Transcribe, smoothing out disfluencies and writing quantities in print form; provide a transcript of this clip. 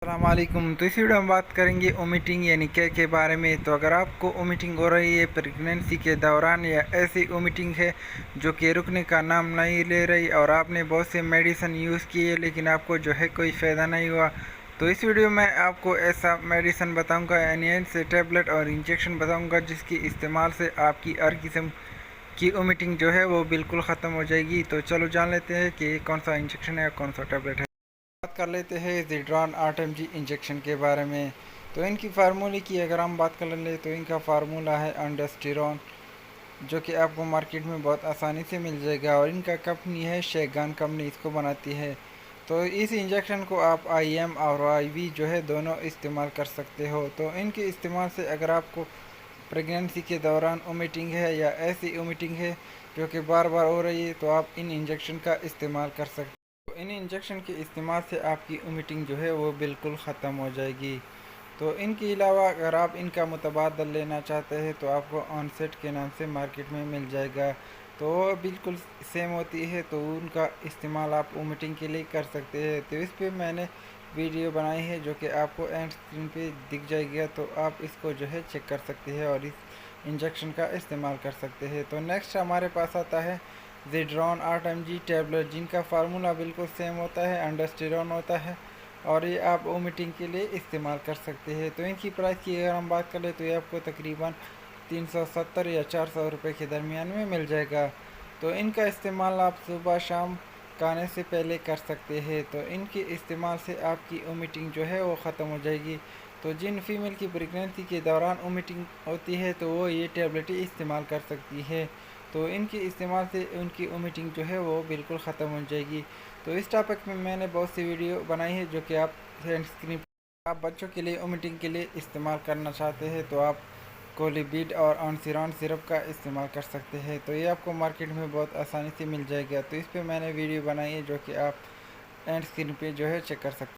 अस्सलामुअलैकुम। तो इस वीडियो में बात करेंगे वोमिटिंग यानी के बारे में। तो अगर आपको वोमिटिंग हो रही है प्रेगनेंसी के दौरान या ऐसी वोमिटिंग है जो कि रुकने का नाम नहीं ले रही और आपने बहुत से मेडिसिन यूज़ किए लेकिन आपको जो है कोई फ़ायदा नहीं हुआ, तो इस वीडियो में आपको ऐसा मेडिसिन बताऊंगा यानी ऐसे टैबलेट और इंजेक्शन बताऊंगा जिसके इस्तेमाल से आपकी हर किस्म की वोमिटिंग जो है वो बिल्कुल ख़त्म हो जाएगी। तो चलो जान लेते हैं कि कौन सा इंजेक्शन है कौन सा टैबलेट है। बात कर लेते हैं ज़िड्रॉन 8 mg इंजेक्शन के बारे में। तो इनकी फार्मूले की अगर हम बात कर ले तो इनका फार्मूला है अंडोस्टेरॉन, जो कि आपको मार्केट में बहुत आसानी से मिल जाएगा और इनका कंपनी है शेगान कंपनी इसको बनाती है। तो इस इंजेक्शन को आप IM और IV जो है दोनों इस्तेमाल कर सकते हो। तो इनके इस्तेमाल से अगर आपको प्रेगनेंसी के दौरान वोमिटिंग है या ऐसी वोमिटिंग है जो कि बार बार हो रही है तो आप इन इंजेक्शन का इस्तेमाल कर सकते हो। तो इन इंजेक्शन के इस्तेमाल से आपकी वोमिटिंग जो है वो बिल्कुल ख़त्म हो जाएगी। तो इनके अलावा अगर आप इनका मुतबादल लेना चाहते हैं तो आपको ऑनसेट के नाम से मार्केट में मिल जाएगा। तो वो बिल्कुल सेम होती है, तो उनका इस्तेमाल आप वोमिटिंग के लिए कर सकते हैं। तो इस पर मैंने वीडियो बनाई है जो कि आपको एंड स्क्रीन पे दिख जाएगा, तो आप इसको जो है चेक कर सकते हैं और इस इंजेक्शन का इस्तेमाल कर सकते हैं। तो नेक्स्ट हमारे पास आता है ज़िड्रॉन 8 mg टैबलेट, जिनका फार्मूला बिल्कुल सेम होता है, अंडोस्टेरॉन होता है और ये आप वोमिटिंग के लिए इस्तेमाल कर सकते हैं। तो इनकी प्राइस की अगर हम बात करें तो ये आपको तकरीबन 370 या 400 रुपये के दरमियान में मिल जाएगा। तो इनका इस्तेमाल आप सुबह शाम खाने से पहले कर सकते हैं। तो इनके इस्तेमाल से आपकी वोमिटिंग जो है वो ख़त्म हो जाएगी। तो जिन फीमेल की प्रेगनेंसी के दौरान वोमिटिंग होती है तो वो ये टैबलेट ही इस्तेमाल कर सकती है। तो इनके इस्तेमाल से उनकी वोमिटिंग जो है वो बिल्कुल ख़त्म हो जाएगी। तो इस टॉपिक में मैंने बहुत सी वीडियो बनाई है जो कि आप स्क्रीन पर आप बच्चों के लिए वोमिटिंग के लिए इस्तेमाल करना चाहते हैं तो आप कोलिबिड और ऑनसिरॉन सिरप का इस्तेमाल कर सकते हैं। तो ये आपको मार्केट में बहुत आसानी से मिल जाएगा। तो इस पे मैंने वीडियो बनाई है जो कि आप एंड स्क्रीन पे जो है चेक कर सकते हैं।